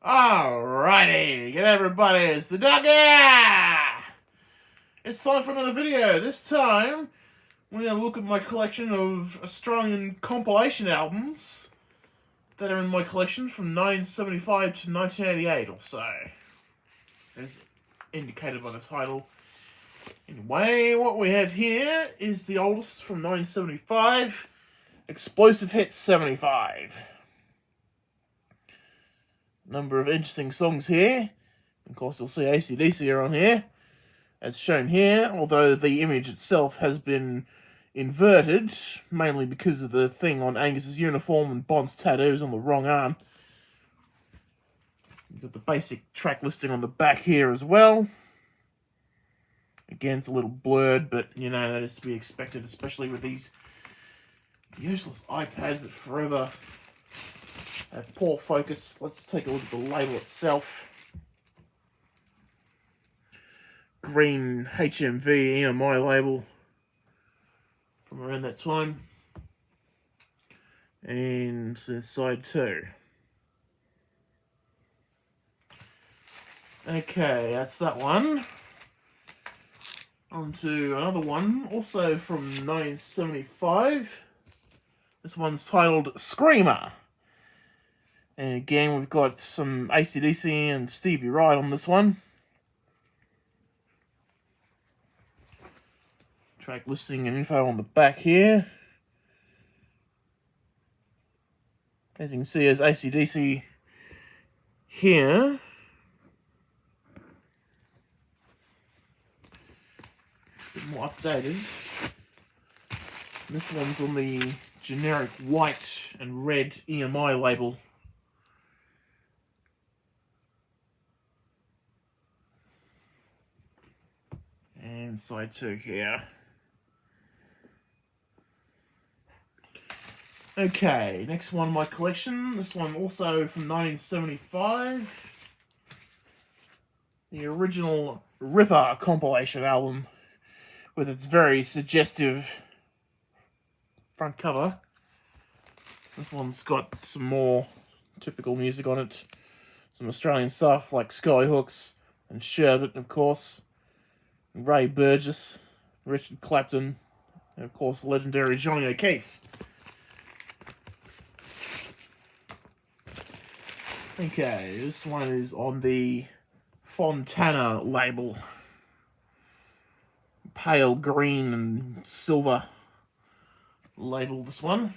Alrighty, get everybody, it's the Doga! It's time for another video. This time, we're going to look at my collection of Australian compilation albums that are in my collection from 1975 to 1988 or so, as indicated by the title. Anyway, what we have here is the oldest from 1975, Explosive Hits 75. Number of interesting songs here. Of course, you'll see AC/DC are on here, as shown here, although the image itself has been inverted, mainly because of the thing on Angus's uniform and Bond's tattoos on the wrong arm. You've got the basic track listing on the back here as well. Again, it's a little blurred, but, you know, that is to be expected, especially with these useless iPads that forever have poor focus. Let's take a look at the label itself. Green HMV EMI label from around that time. And side 2. Okay, that's that one. On to another one, also from 1975. This one's titled Screamer. And again, we've got some AC/DC and Stevie Wright on this one. Track listing and info on the back here. As you can see, there's AC/DC here. A bit more updated. This one's on the generic white and red EMI label. And side 2 here. Okay, next one in my collection. This one also from 1975. The original Ripper compilation album with its very suggestive front cover. This one's got some more typical music on it. Some Australian stuff like Skyhooks and Sherbet, of course. Ray Burgess, Richard Clapton, and of course the legendary Johnny O'Keefe. Okay, this one is on the Fontana label. Pale green and silver label, this one.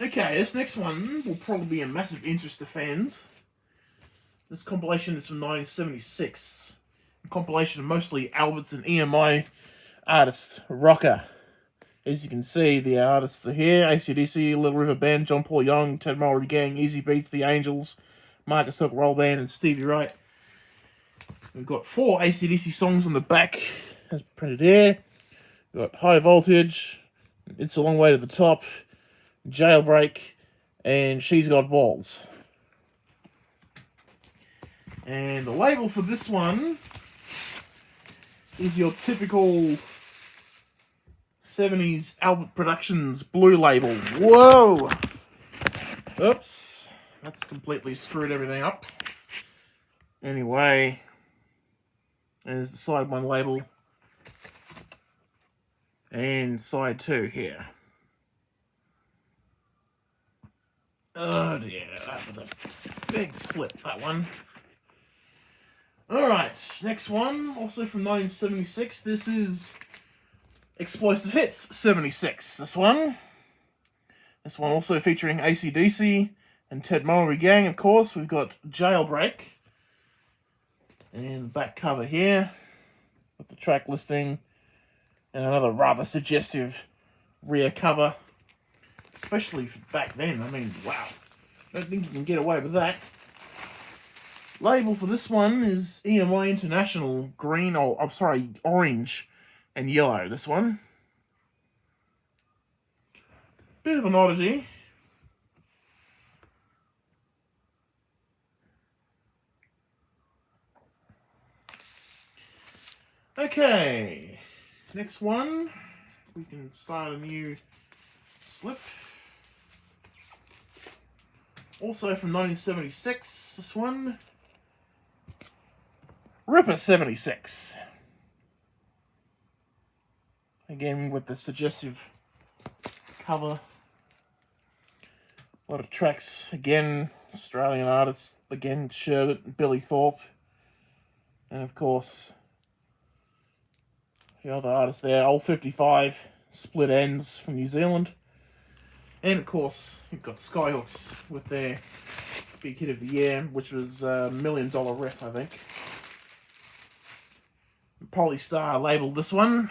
Okay, this next one will probably be a massive interest to fans. This compilation is from 1976. A compilation of mostly Alberts and EMI artists, rocker. As you can see, the artists are here. AC/DC, Little River Band, John Paul Young, Ted Mulry Gang, Easy Beats, The Angels, Marcus Hook Roll Band, and Stevie Wright. We've got 4 AC/DC songs on the back, as printed here. We've got High Voltage, It's a Long Way to the Top, Jailbreak, and She's Got Balls. And the label for this one is your typical 70s Albert Productions blue label. Whoa! Oops. That's completely screwed everything up. Anyway, there's the side 1 label. And side 2 here. Oh dear, that was a big slip, that one. Alright, next one, also from 1976. This is Explosive Hits 76, this one. This one also featuring AC/DC and Ted Mulry Gang, of course. We've got Jailbreak. And the back cover here, with the track listing. And another rather suggestive rear cover. Especially back then, I mean, wow. I don't think you can get away with that. Label for this one is EMI International green, or I'm sorry, orange and yellow, this one. Bit of an oddity. Okay, next one we can start a new slip. Also from 1976, this one. Ripper 76. Again with the suggestive cover. A lot of tracks, again, Australian artists, again, Sherbet, Billy Thorpe. And of course, a few other artists there. Old 55, Split Ends from New Zealand. And of course, you've got Skyhooks with their big hit of the year, which was $1 Million Riff, I think. Polystar labelled this one.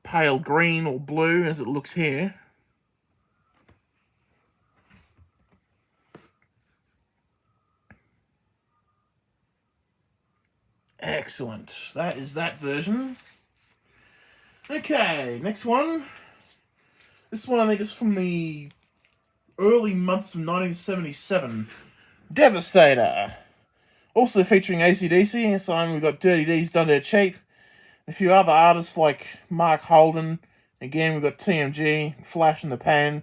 Pale green or blue as it looks here. Excellent. That is that version. Okay, next one. This one I think is from the early months of 1977. Devastator. Also featuring AC/DC. This time we've got Dirty D's Done Dirt Cheap. A few other artists like Mark Holden. Again, we've got TMG, Flash in the Pan.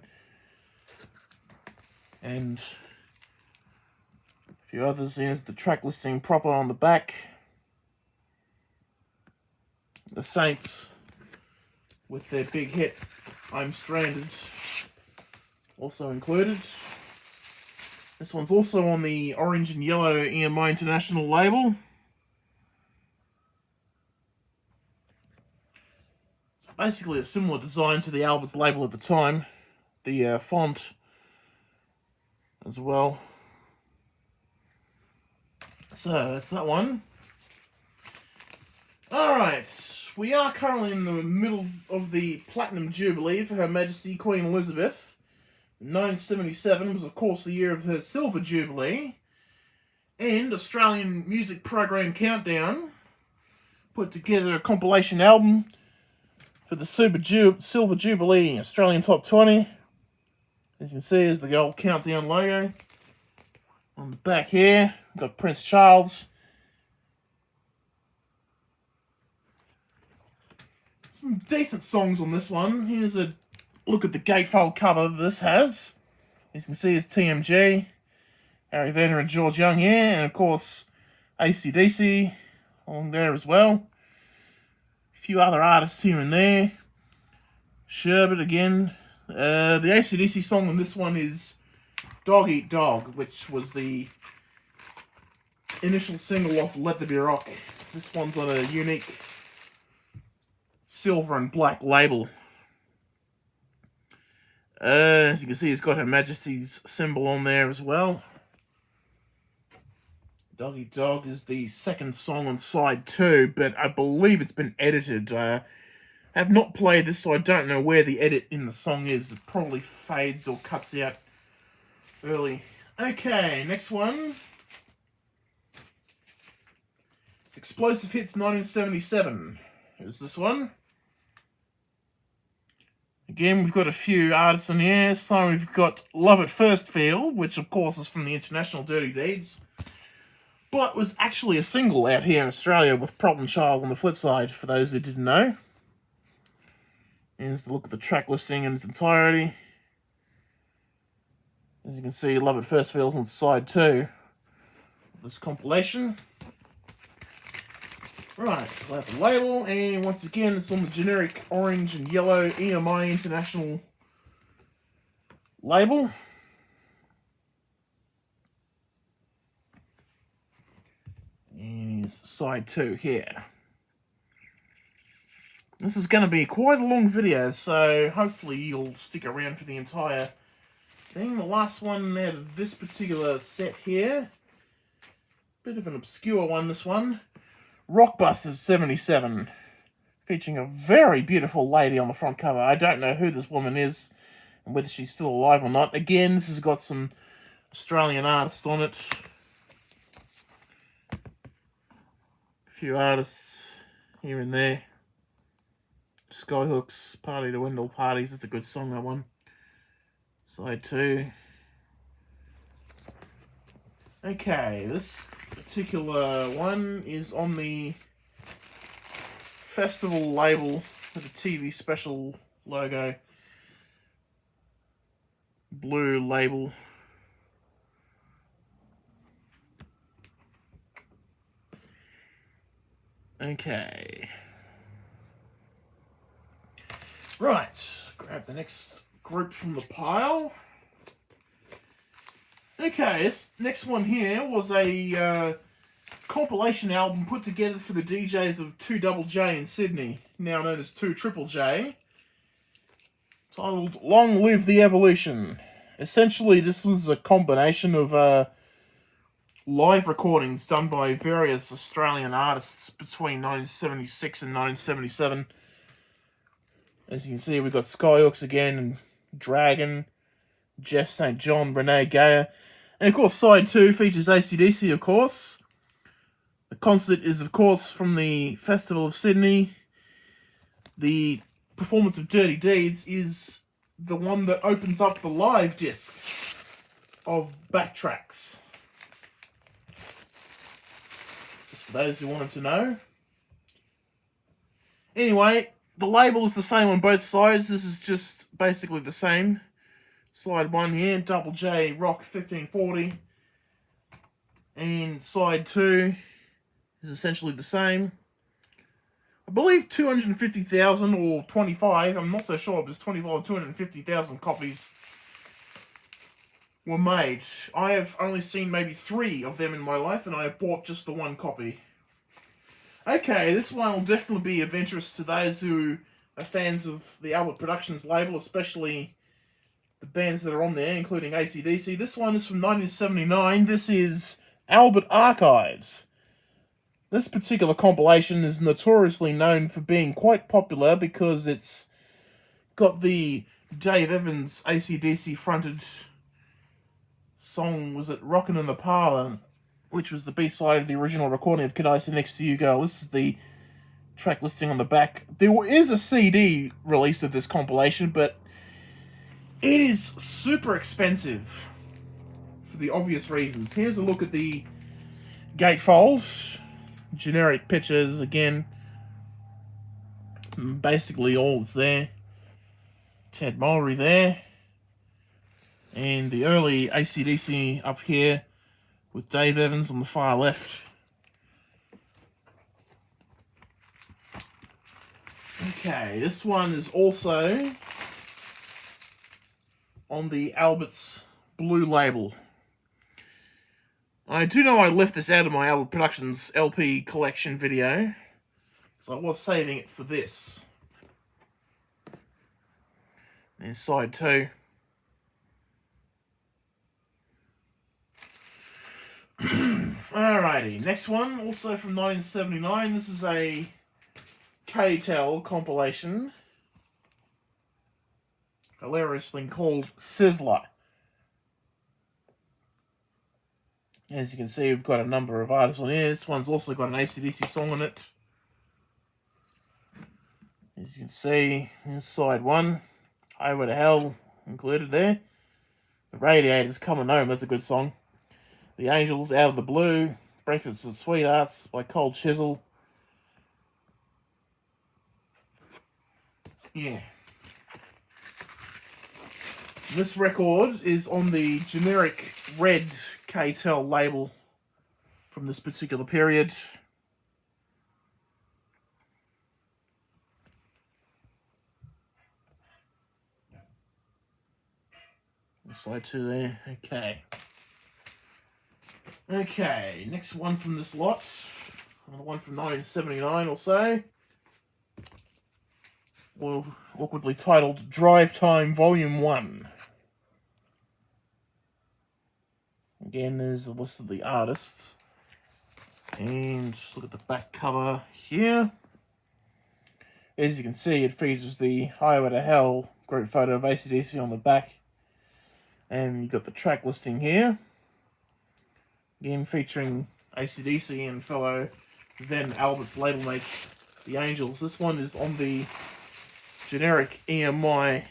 And a few others. Here's the track listing proper on the back. The Saints with their big hit, I'm Stranded, also included. This one's also on the orange and yellow EMI International label. Basically a similar design to the Albert's label at the time. The font as well. So that's that one. Alright. We are currently in the middle of the Platinum Jubilee for Her Majesty Queen Elizabeth. 1977 was, of course, the year of her Silver Jubilee. And Australian Music Program Countdown put together a compilation album for the Silver Jubilee Australian Top 20. As you can see, is the old Countdown logo. On the back here, we've got Prince Charles. Some decent songs on this one. Here's a look at the gatefold cover this has. As you can see, it's TMG, Harry Vedder and George Young here, and of course AC/DC on there as well. A few other artists here and there. Sherbet again. The AC/DC song on this one is Dog Eat Dog, which was the initial single off Let There Be Rock. This one's on a unique silver and black label. As you can see, it's got Her Majesty's symbol on there as well. Dog Eat Dog is the second song on side 2, but I believe it's been edited. I have not played this, so I don't know where the edit in the song is. It probably fades or cuts out early. Okay, next one. Explosive Hits 1977. Here's this one. Again, we've got a few artists in here. So we've got Love at First Feel, which of course is from the International Dirty Deeds, but was actually a single out here in Australia with Problem Child on the flip side, for those who didn't know. Here's the look at the track listing in its entirety. As you can see, Love at First Feel is on side 2 of this compilation. Right, so we'll have the label, and once again, it's on the generic orange and yellow EMI International label. And here's side 2 here. This is going to be quite a long video, so hopefully you'll stick around for the entire thing. The last one out of this particular set here. Bit of an obscure one, this one. Rockbusters 77, featuring a very beautiful lady on the front cover. I don't know who this woman is and whether she's still alive or not. Again, this has got some Australian artists on it. A few artists here and there. Skyhooks, Party to End All Parties. That's a good song, that one. Side 2. Okay, this particular one is on the festival label with a TV special logo. Blue label. Okay. Right. Grab the next group from the pile. Okay, this next one here was a compilation album put together for the DJs of 2JJ in Sydney, now known as 2JJJ, titled Long Live the Evolution. Essentially, this was a combination of live recordings done by various Australian artists between 1976 and 1977. As you can see, we've got Skyhooks again, and Dragon, Jeff St. John, Renee Gayer. And of course, side 2 features AC/DC, of course. The concert is, of course, from the Festival of Sydney. The performance of Dirty Deeds is the one that opens up the live disc of Backtracks. Just for those who wanted to know. Anyway, the label is the same on both sides. This is just basically the same. Side 1 here, Double J Rock 1540. And side 2 is essentially the same. I believe 250,000 or 25, I'm not so sure if it's 25 or 250,000 copies were made. I have only seen maybe 3 of them in my life, and I have bought just the 1 copy. Okay, this one will definitely be of interest to those who are fans of the Albert Productions label, especially the bands that are on there, including AC/DC. This one is from 1979. This is Albert Archives. This particular compilation is notoriously known for being quite popular because it's got the Dave Evans AC/DC fronted song, was it Rockin' in the Parlour, which was the B-side of the original recording of Can I Sit Next to You Girl. This is the track listing on the back. There is a CD release of this compilation, but it is super expensive for the obvious reasons. Here's a look at the gatefold. Generic pictures again. Basically all that's there. Ted Mulry there. And the early AC/DC up here with Dave Evans on the far left. Okay, this one is also on the Albert's Blue label. I do know I left this out of my Albert Productions LP collection video, because I was saving it for this. There's side 2. Alrighty, next one, also from 1979. This is a K-Tel compilation, hilariously called Sizzler. As you can see, we've got a number of artists on here. This one's also got an AC/DC song on it. As you can see, here's side 1. Highway to Hell included there. The Radiators, Coming Home, that's a good song. The Angels, Out of the Blue. Breakfast of Sweethearts by Cold Chisel. Yeah. This record is on the generic red K-Tel label from this particular period. Slide 2 there. Okay, next one from this lot. Another one from 1979 or so. Well, awkwardly titled Drive Time Volume 1. Again, there's a list of the artists. And just look at the back cover here. As you can see, it features the Highway to Hell group photo of AC/DC on the back. And you've got the track listing here. Again, featuring AC/DC and fellow then Albert's label mate, The Angels. This one is on the generic EMI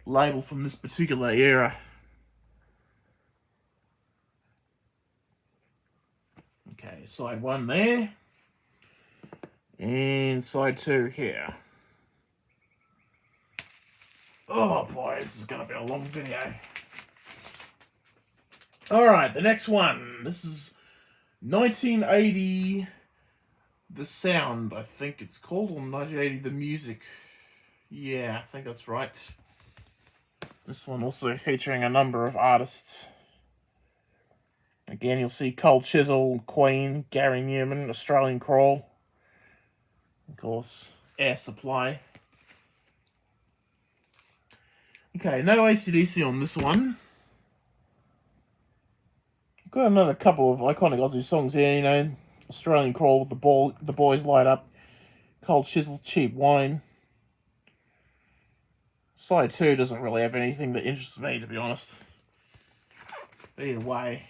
label from this particular era. Okay, side 1 there. And side 2 here. Oh boy, this is going to be a long video. Alright, the next one. This is 1980 The Sound, I think it's called, or 1980 The Music. Yeah, I think that's right. This one also featuring a number of artists. Again, you'll see Cold Chisel, Queen, Gary Newman, Australian Crawl. Of course, Air Supply. Okay, no AC/DC on this one. Got another couple of iconic Aussie songs here, you know. Australian Crawl with the Boys Light Up. Cold Chisel, Cheap Wine. Side 2 doesn't really have anything that interests me, to be honest. But either way,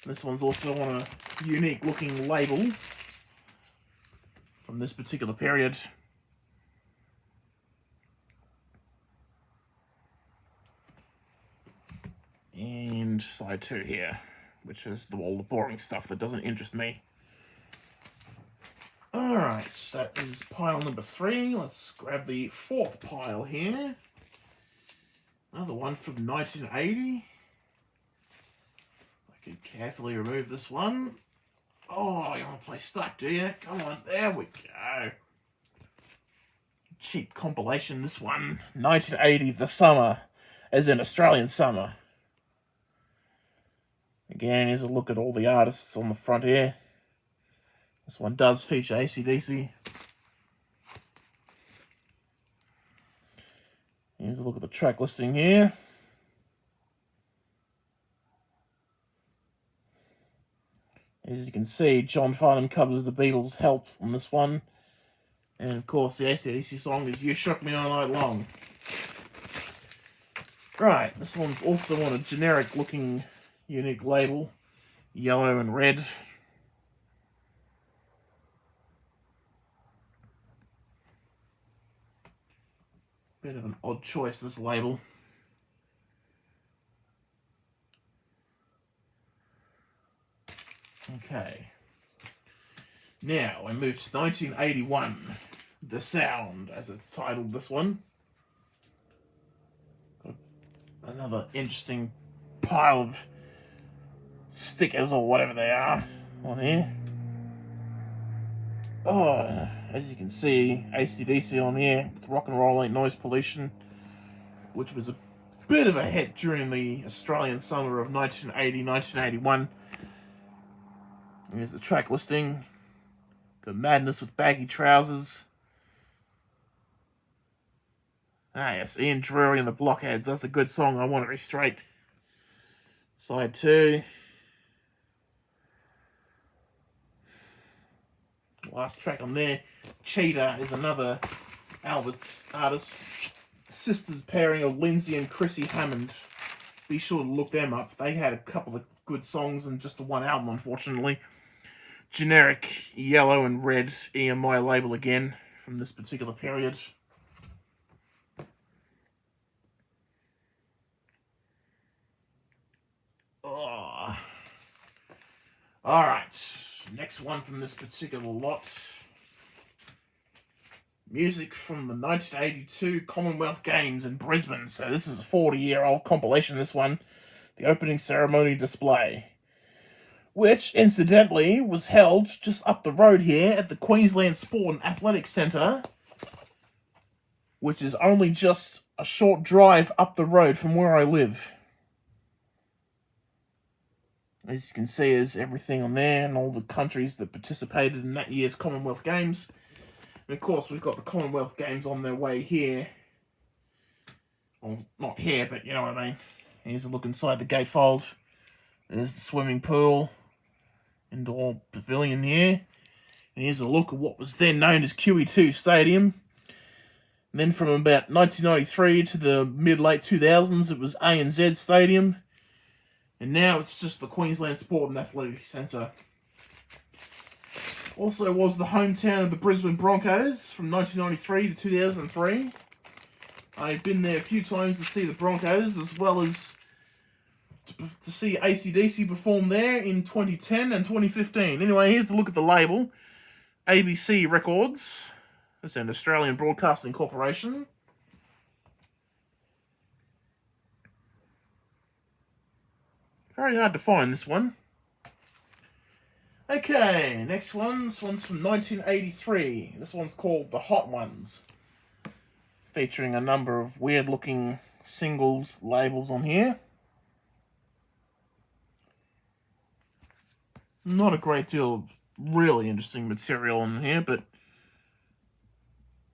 this one's also on a unique looking label from this particular period. And side 2 here, which is all the boring stuff that doesn't interest me. Alright, that is pile number 3. Let's grab the 4th pile here. Another one from 1980. I can carefully remove this one. Oh, you want to play stuck, do you? Come on, there we go. Cheap compilation, this one. 1980, The Summer, as in Australian Summer. Again, here's a look at all the artists on the front here. This one does feature AC/DC. Here's a look at the track listing here. As you can see, John Farnham covers the Beatles' Help on this one. And of course, the AC/DC song is You Shook Me All Night Long. Right, this one's also on a generic looking unique label. Yellow and red. Bit of an odd choice, this label. Okay. Now, I move to 1981. The Sound, as it's titled, this one. Got another interesting pile of stickers, or whatever they are, on here. Oh, as you can see, AC/DC on here, Rock and Roll Ain't Noise Pollution, which was a bit of a hit during the Australian summer of 1980, 1981. Here's the track listing. Got Madness with Baggy Trousers. Ah yes, Ian Drury and the Blockheads. That's a good song, I Want to Be Straight. Side 2. Last track on there. Cheetah is another Albert's artist. Sisters pairing of Lindsay and Chrissy Hammond. Be sure to look them up. They had a couple of good songs and just the one album, unfortunately. Generic yellow and red EMI label again from this particular period. Oh. Alright, next one from this particular lot. Music from the 1982 Commonwealth Games in Brisbane. So this is a 40-year-old compilation, this one. The opening ceremony display. Which, incidentally, was held just up the road here at the Queensland Sport and Athletics Centre, which is only just a short drive up the road from where I live. As you can see, there's everything on there and all the countries that participated in that year's Commonwealth Games. And of course, we've got the Commonwealth Games on their way here. Well, not here, but you know what I mean. Here's a look inside the gatefold. There's the swimming pool. Indoor pavilion here. And here's a look at what was then known as QE2 Stadium. And then from about 1993 to the mid-late 2000s, it was ANZ Stadium. And now it's just the Queensland Sport and Athletics Centre. Also was the hometown of the Brisbane Broncos from 1993 to 2003. I've been there a few times to see the Broncos, as well as to see AC/DC perform there in 2010 and 2015. Anyway, here's the look at the label. ABC Records. It's an Australian Broadcasting Corporation. Very hard to find, this one. Okay, next one. This one's from 1983. This one's called The Hot Ones. Featuring a number of weird-looking singles labels on here. Not a great deal of really interesting material on here, but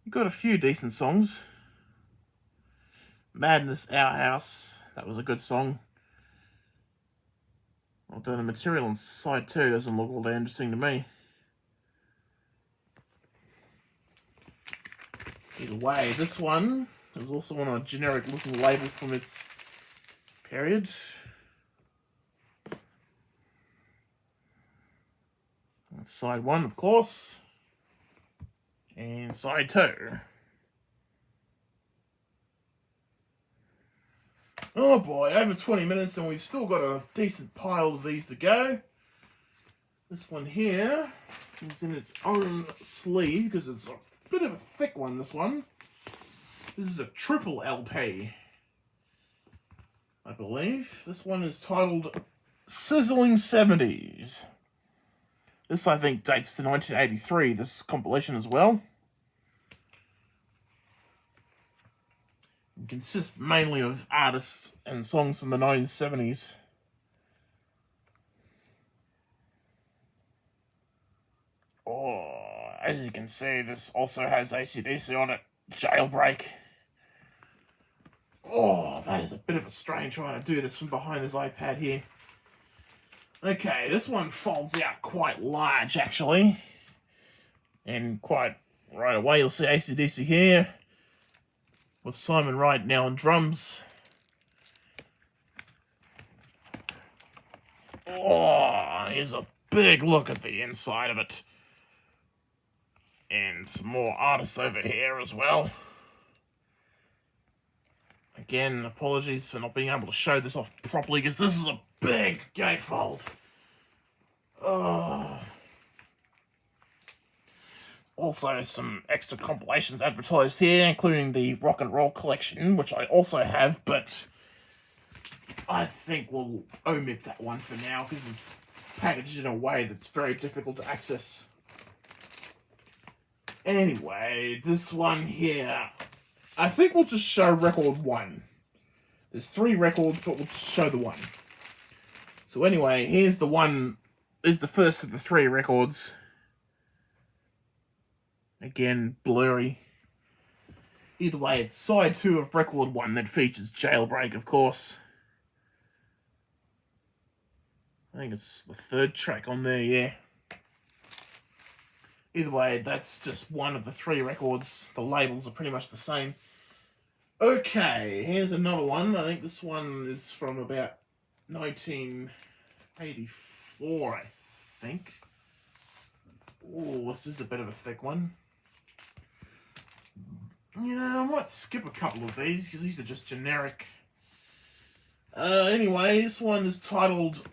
got a few decent songs. Madness, Our House. That was a good song. Although the material on side 2 doesn't look all that interesting to me. Either way, this one is also on a generic looking label from its period. And side 1, of course. And side 2. Oh boy, over 20 minutes and we've still got a decent pile of these to go. This one here is in its own sleeve because it's a bit of a thick one, this one. This is a triple LP, I believe. This one is titled Sizzling 70s. This, I think, dates to 1983, this compilation as well. It consists mainly of artists and songs from the 1970s. Oh, as you can see, this also has AC/DC on it. Jailbreak. Oh, that is a bit of a strain trying to do this from behind this iPad here. Okay, this one folds out quite large, actually. And quite right away, you'll see AC/DC here. With Simon Wright now on drums. Oh, here's a big look at the inside of it. And some more artists over here as well. Again, apologies for not being able to show this off properly because this is a big gatefold. Oh. Also, some extra compilations advertised here, including the Rock and Roll collection, which I also have, but I think we'll omit that one for now because it's packaged in a way that's very difficult to access. Anyway, this one here, I think we'll just show record 1. There's 3 records, but we'll just show the 1. So anyway, here's the one, here's the first of the 3 records. Again, blurry. Either way, it's side 2 of record 1 that features Jailbreak, of course. I think it's the 3rd track on there, yeah. Either way, that's just one of the 3 records. The labels are pretty much the same. Okay, here's another one. I think this one is from about 1984, I think. Oh, this is a bit of a thick one. Yeah, I might skip a couple of these because these are just generic. Anyway, this one is titled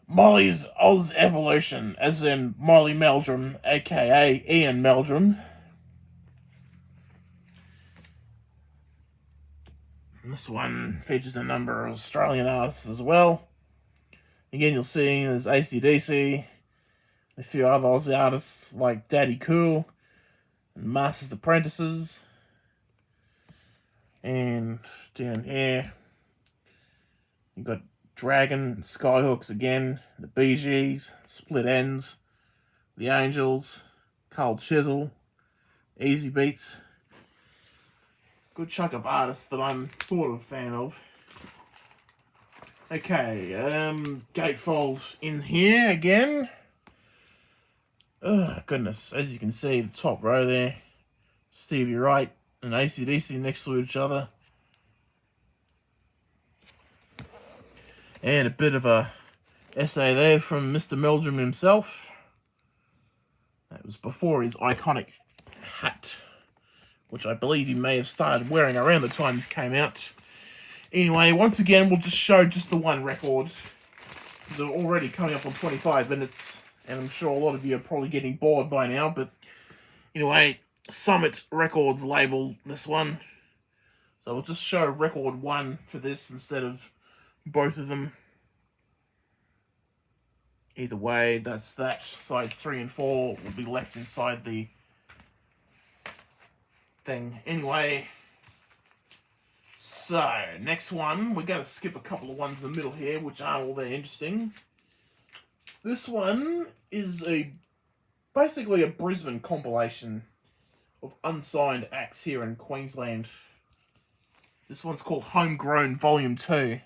Molly's Oz Evolution, as in Molly Meldrum, aka Ian Meldrum. And this one features a number of Australian artists as well. Again, you'll see there's AC/DC, a few other Aussie artists like Daddy Cool and Masters Apprentices. And down here, you've got Dragon, Skyhooks again, the Bee Gees, Split Ends, The Angels, Carl Chisel, Easy Beats. Good chunk of artists that I'm sort of a fan of. Okay, gatefold in here again. Oh, goodness. As you can see, the top row there, Stevie Wright and AC/DC next to each other. And a bit of a essay there from Mr. Meldrum himself. That was before his iconic hat, which I believe he may have started wearing around the time this came out. Anyway, once again, we'll just show just the one record. They're already coming up on 25 minutes, and I'm sure a lot of you are probably getting bored by now, but anyway, Summit Records label, this one. So we'll just show record 1 for this instead of both of them. Either way, that's that. Side 3 and 4 will be left inside the thing. Anyway, so next one, we're going to skip a couple of ones in the middle here, which aren't all that interesting. This one is basically a Brisbane compilation of unsigned acts here in Queensland. This one's called Homegrown Volume 2.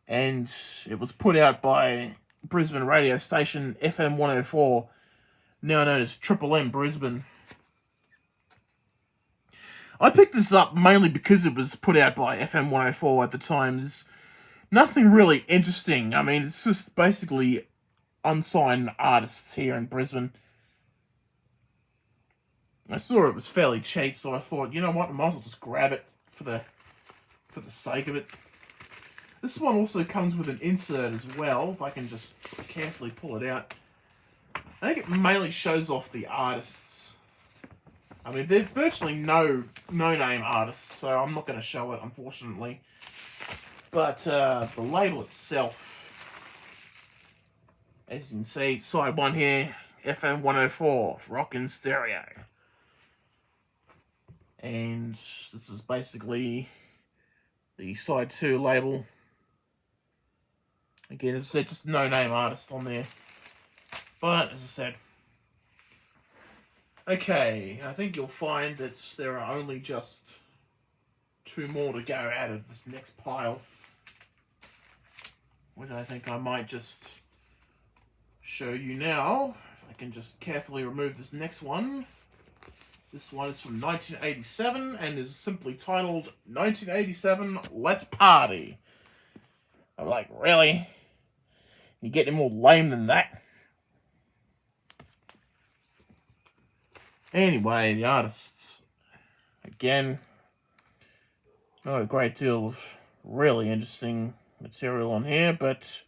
And it was put out by Brisbane radio station FM 104, now known as Triple M Brisbane. I picked this up mainly because it was put out by FM 104 at the time. There's nothing really interesting. I mean, it's just basically unsigned artists here in Brisbane. I saw it was fairly cheap, so I thought, you know what, I might as well just grab it for the sake of it. This one also comes with an insert as well, if I can just carefully pull it out. I think it mainly shows off the artists. I mean, they're virtually no-name artists, so I'm not going to show it, unfortunately. But the label itself, as you can see, side 1 here, FM 104, Rockin' Stereo. And this is basically the side 2 label. Again, as I said, just no-name artist on there. But, as I said... Okay, I think you'll find that there are only just 2 more to go out of this next pile. Which I think I might just show you now. If I can just carefully remove this next one. This one is from 1987 and is simply titled 1987 Let's Party. I'm like, really? You get any more lame than that? Anyway, the artists, again, not a great deal of really interesting material on here, but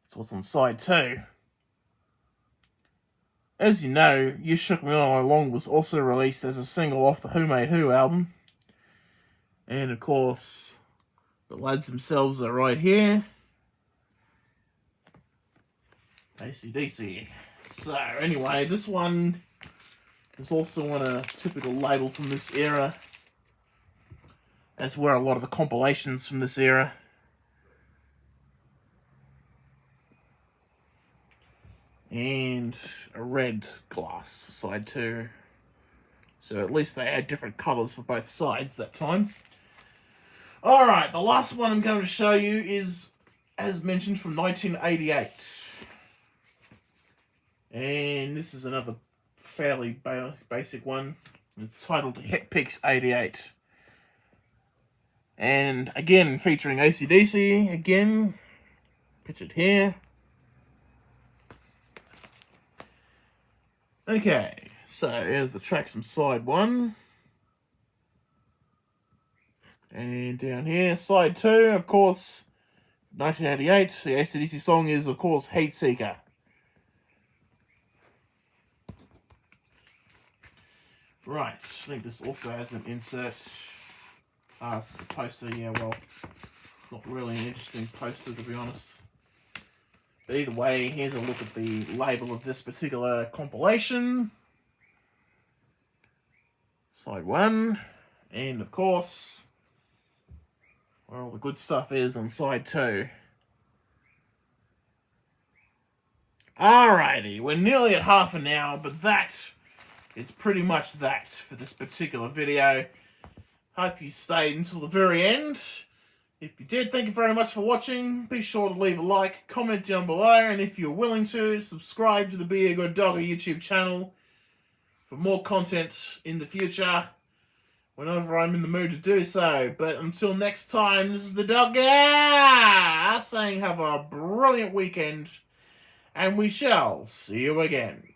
it's what's on side 2. As you know, You Shook Me All Along was also released as a single off the Who Made Who album. And of course, the lads themselves are right here. AC/DC. So, anyway, this one is also on a typical label from this era, as were a lot of the compilations from this era. And a red glass, side 2. So at least they had different colours for both sides that time. Alright, the last one I'm going to show you is, as mentioned, from 1988. And this is another fairly basic one. It's titled Hit Picks 88. And again, featuring AC/DC, again, pictured here. Okay, so here's the tracks from side 1. And down here, side 2, of course, 1988. The AC/DC song is, of course, Heat Seeker. Right, I think this also has an insert. It's a poster, yeah, well, not really an interesting poster, to be honest. But either way, here's a look at the label of this particular compilation. Side 1. And, of course, where all the good stuff is on side 2. Alrighty, we're nearly at half an hour, but that is pretty much that for this particular video. Hope you stayed until the very end. If you did, thank you very much for watching. Be sure to leave a like, comment down below, and if you're willing to, subscribe to the Be A Good Doga YouTube channel for more content in the future, whenever I'm in the mood to do so. But until next time, this is the Doga saying have a brilliant weekend, and we shall see you again.